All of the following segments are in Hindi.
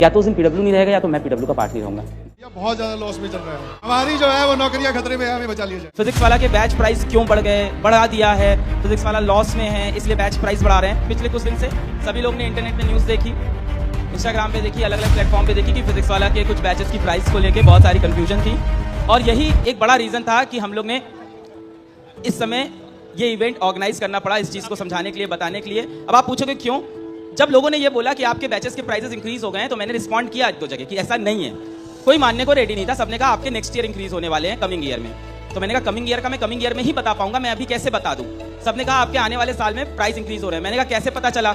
या तो उस दिन पीडब्ल्यू नहीं रहेगा या तो मैं पीडब्ल्यू का पार्ट नहीं रहूंगा। बहुत ज्यादा लॉस में चल रहा है, हमारी जो है वो नौकरियां खतरे में है, हमें बचा लिया जाए। फिजिक्स वाला के बैच प्राइस क्यों बढ़ा दिया है? फिजिक्स वाला लॉस में है इसलिए बैच प्राइस बढ़ा रहे हैं। पिछले कुछ दिन से सभी लोग ने इंटरनेट में न्यूज़ देखी, इंस्टाग्राम पे देखी, अलग अलग प्लेटफॉर्म पे देखी कि फिजिक्स वाला के कुछ बैचेस की प्राइस को लेके बहुत सारी कंफ्यूजन थी और यही एक बड़ा रीज़न था कि हम लोग ने इस समय ये इवेंट ऑर्गेनाइज करना पड़ा, इस चीज़ को समझाने के लिए, बताने के लिए। अब आप पूछोगे क्यों? जब लोगों ने ये बोला कि आपके बैचेस के प्राइसेस इंक्रीज हो गए हैं तो मैंने रिस्पॉन्ड किया एक दो जगह कि ऐसा नहीं है, कोई मानने को रेडी नहीं था। सबने कहा आपके नेक्स्ट ईयर इंक्रीज होने वाले हैं कमिंग ईयर में। तो मैंने कहा कमिंग ईयर का मैं कमिंग ईयर में ही बता पाऊंगा, मैं अभी कैसे बता दूं? सबने कहा आपके आने वाले साल में प्राइस इंक्रीज हो रहे हैं। मैंने कहा कैसे पता चला?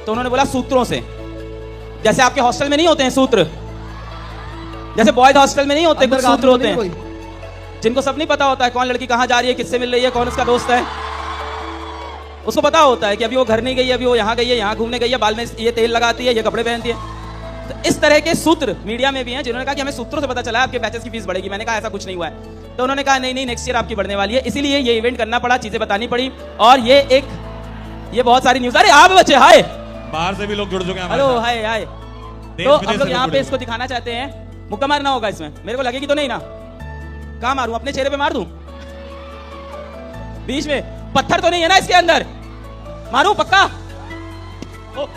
तो उन्होंने बोला सूत्रों से। जैसे आपके हॉस्टल में नहीं होते हैं सूत्र, जैसे बॉयज हॉस्टल में नहीं होते कुछ सूत्र होते हैं जिनको सब नहीं पता होता है कौन लड़की कहाँ जा रही है, किससे मिल रही है, कौन उसका दोस्त है। उसको पता होता है कि अभी वो घर नहीं गई है, अभी वो यहाँ गई है, यहाँ घूमने गई है, बाल में ये तेल लगाती है, ये कपड़े पहनती है। तो इस तरह के सूत्र मीडिया में भी हैं जिन्होंने कहा कि हमें सूत्रों से पता चला है आपके बैचेस की फीस बढ़ेगी। मैंने कहा ऐसा कुछ नहीं हुआ है। तो उन्होंने कहा नहीं नेक्स्ट ईयर आपकी बढ़ने वाली है, इसीलिए ये इवेंट करना पड़ा, चीजें बतानी पड़ी। और ये बहुत सारी न्यूज। अरे आप बच्चे हाय, बाहर से भी लोग जुड़ चुके हैं। हेलो हाय हाय। तो हम लोग यहाँ पे इसको दिखाना चाहते हैं। मुक्का मारना होगा इसमें, मेरे को लगेगी तो नहीं ना? कहाँ मारूं? अपने चेहरे पे मार दूं? बीच में पत्थर तो नहीं है ना इसके अंदर? मारूं पक्का? ओ।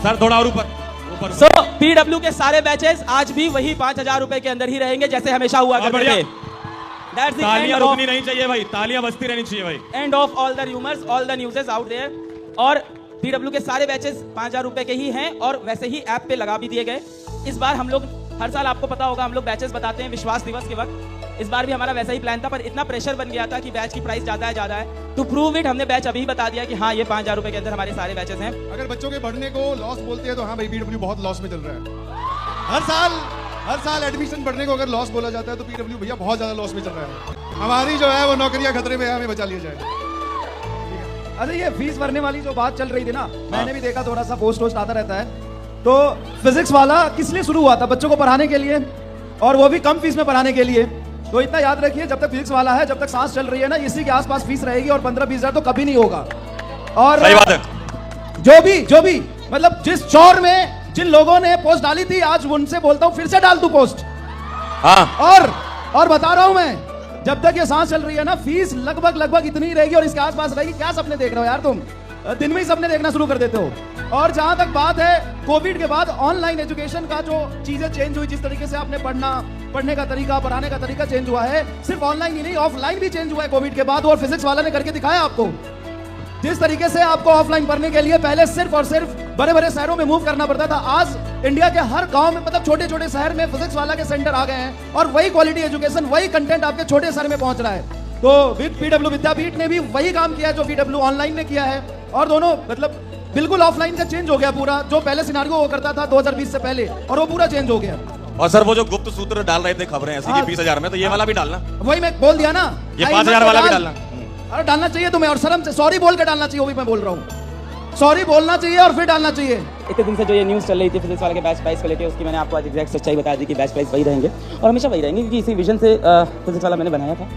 सर थोड़ा और ऊपर। सो पीडब्ल्यू के सारे बैचेस आज भी वही 5,000 रुपए के अंदर ही रहेंगे जैसे हमेशा हुआ करते थे। तालियां रुकनी नहीं चाहिए भाई, तालियां बजती रहनी चाहिए भाई। End of all the rumours, all the news out there. और पीडब्ल्यू के सारे बैचेस 5,000 रुपए के ही हैं और वैसे ही ऐप पे लगा भी दिए गए। इस बार हम लोग हर साल आपको पता होगा हम लोग बैचेस बताते हैं विश्वास दिवस के वक्त। इस बार भी हमारा वैसा ही प्लान था, पर इतना प्रेशर बन गया था कि बैच की प्राइस ज्यादा है। टू प्रूव इट हमने बैच अभी बता दिया कि हाँ ये 5,000 रुपए के अंदर हमारे सारे बैचेस हैं। अगर बच्चों के बढ़ने को लॉस बोलते हैं तो हाँ भाई पीडब्ल्यू बहुत लॉस में चल रहा है। हर साल एडमिशन बढ़ने को अगर लॉस बोला जाता है तो पीडब्ल्यू भैया बहुत ज्यादा लॉस में चल रहा है, हमारी जो है वो नौकरियां खतरे में है, हमें बचा लिया जाए। अरे ये फीस भरने वाली जो बात चल रही थी ना, मैंने भी देखा थोड़ा सा पोस्ट वोस्ट आता रहता है। तो फिजिक्स वाला किस लिए शुरू हुआ था? बच्चों को पढ़ाने के लिए, और वो भी कम फीस में पढ़ाने के लिए। तो इतना याद रखिए, जब तक फिजिक्स वाला है, जब तक सांस चल रही है ना, इसी के आसपास फीस रहेगी और 15-20 हजार तो कभी नहीं होगा। और सही बात है। जो भी मतलब जिस चौर में जिन लोगों ने पोस्ट डाली थी, आज उनसे बोलता हूं फिर से डाल दू पोस्ट। हाँ। और बता रहा हूं मैं, जब तक ये सांस चल रही है ना, फीस लगभग इतनी ही रहेगी और इसके आसपास रहेगी। क्या सपने देख रहे हो यार तुम? दिन में ही सपने देखना शुरू कर देते हो। और जहां तक बात है कोविड के बाद ऑनलाइन एजुकेशन का, जो चीजें चेंज हुई, जिस तरीके से आपने पढ़ने का तरीका, पढ़ाने का तरीका चेंज हुआ है, सिर्फ ऑनलाइन ही नहीं ऑफलाइन भी चेंज हुआ है कोविड के बाद। और फिजिक्स वाला ने करके दिखाया आपको। जिस तरीके से आपको ऑफलाइन पढ़ने के लिए पहले सिर्फ और सिर्फ बड़े बड़े शहरों में मूव करना पड़ता था, आज इंडिया के हर गांव में, मतलब छोटे छोटे शहर में फिजिक्स वाला के सेंटर आ गए हैं और वही क्वालिटी एजुकेशन, वही कंटेंट आपके छोटे शहर में पहुंच रहा है। तो पीडब्ल्यू विद्यापीठ ने भी वही काम किया जो पीडब्ल्यू ऑनलाइन ने किया है। और दोनों मतलब बिल्कुल ऑफलाइन का चेंज हो गया पूरा, जो पहले सिनारियो वो करता था 2020 से पहले, और वो पूरा चेंज हो गया। और सर वो जो गुप्त सूत्र डाल रहे थे खबरें ऐसी कि 20,000 में, तो ये वाला भी डालना। वही मैं बोल दिया ना, ये 5,000 वाला भी डालना। अरे डालना चाहिए तुम्हें, और शर्म से सॉरी बोल के डालना चाहिए, वो भी मैं बोल रहा हूँ। सॉरी बोलना चाहिए और फिर डालना चाहिए। इतने दिन से जो ये न्यूज़ चल रही थी फिजिक्स वाले के बैच प्राइस को लेकर, उसकी मैंने आपको आज एग्जैक्ट सच्चाई बता दी कि बैच प्राइस वही रहेंगे और हमेशा वही रहेंगे, क्योंकि इसी विजन से फिजिक्स वाला मैंने बनाया था।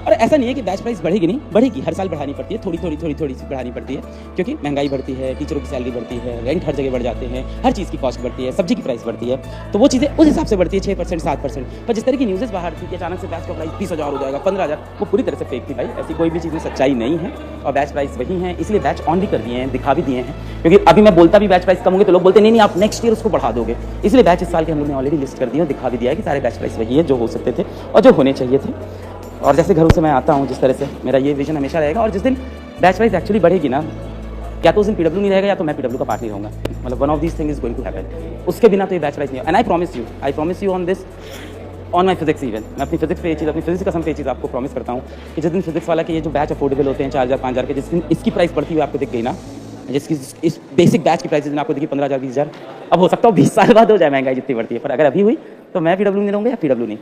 और ऐसा नहीं है कि बैच प्राइस बढ़ेगी नहीं, बढ़ेगी, हर साल बढ़ानी पड़ती है, थोड़ी सी बढ़ानी पड़ती है, क्योंकि महंगाई बढ़ती है, टीचरों की सैलरी बढ़ती है, रेंट हर जगह बढ़ जाते हैं, हर चीज़ की कॉस्ट बढ़ती है, सब्जी की प्राइस बढ़ती है, तो वो चीज़ें उस हिसाब से बढ़ती है 6%, 7%। पर जिस तरह की न्यूज़ बाहर थी कि अचानक से बैच का प्राइस 20,000 हो जाएगा, 15,000, वो पूरी तरह से फेक थी भाई। ऐसी कोई भी चीज़ में सच्चाई नहीं है और बैच प्राइस वही है। इसलिए बैच ऑन भी कर दिए हैं, दिखा भी दिए हैं, क्योंकि अभी मैं बोलता भी बैच प्राइस कम होंगे तो लोग बोलते नहीं आप नेक्स्ट ईयर उसको बढ़ा दोगे। इसलिए बैच इस साल के हम लोग ने ऑलरेडी लिस्ट कर दिए और दिखा भी दिया है कि सारे बैच प्राइस वही है जो हो सकते थे और जो होने चाहिए थे। और जैसे घरों से मैं आता हूँ, जिस तरह से मेरा ये विजन हमेशा रहेगा। और जिस दिन बैच प्राइस एक्चुअली बढ़ेगी ना, या तो उस दिन पीडब्ल्यू नहीं रहेगा या तो मैं पीडब्ल्यू का पार्ट नहीं रहूँगा। मतलब one of these thing is going to happen. उसके बिना तो ये बैच प्राइस नहीं है। And I promise you on this, on my physics event. मैं अपनी फिजिक्स पे ये चीज़, अपनी फिजिक्स कसम पे ये चीज़ आपको प्रॉमिस करता हूँ कि जिस दिन फिजिक्स वाला के ये जो बैच अफोर्डेबल होते हैं 4,000 5,000 के, जिस दिन इसकी प्राइस बढ़ती हुई आपको दिख गई ना, जिसकी इस बेसिक बैच की प्राइस जिस दिन आपको दिखी 15,000 20,000, अब हो सकता है 20 साल बाद हो जाए महंगाई जितनी बढ़ती है, पर अगर अभी हुई तो मैं पीडब्ल्यू नहीं रहूँगा या पीडब्ल्यू नहीं।